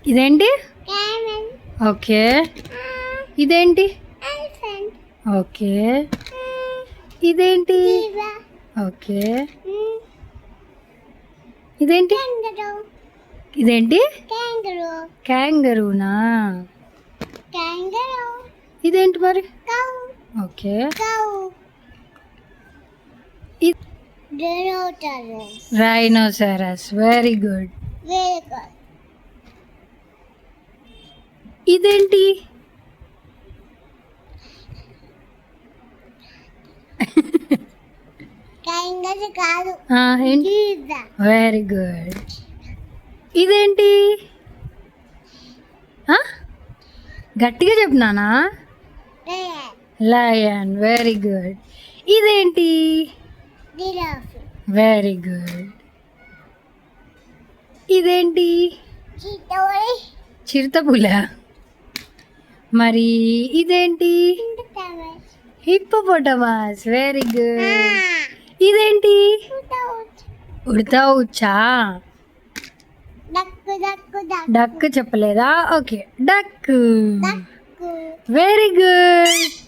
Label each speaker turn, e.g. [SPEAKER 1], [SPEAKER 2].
[SPEAKER 1] ఇదేంటి? ఓకే. ఇదేంటి? ఓకే. ఇదేంటి? ఓకే. ఇదేంటి? ఇదేంటి? క్యాంగరూనా? ఇదేంటి మరి? ఓకే. రైనోసరస్. Very good. ఇదేంటి? Very good. ఇదేంటి? గట్టిగా చెప్పినానా? లయన్. Very good. ఇదేంటి? Very good. ఇదేంటి? చిరుతపుల. మరి ఇదేంటి? హిప్పోపోటమస్. Very good. ఇదేంటి? ఉడతా. డక్ చెప్పలేదా? Okay, duck. Very good.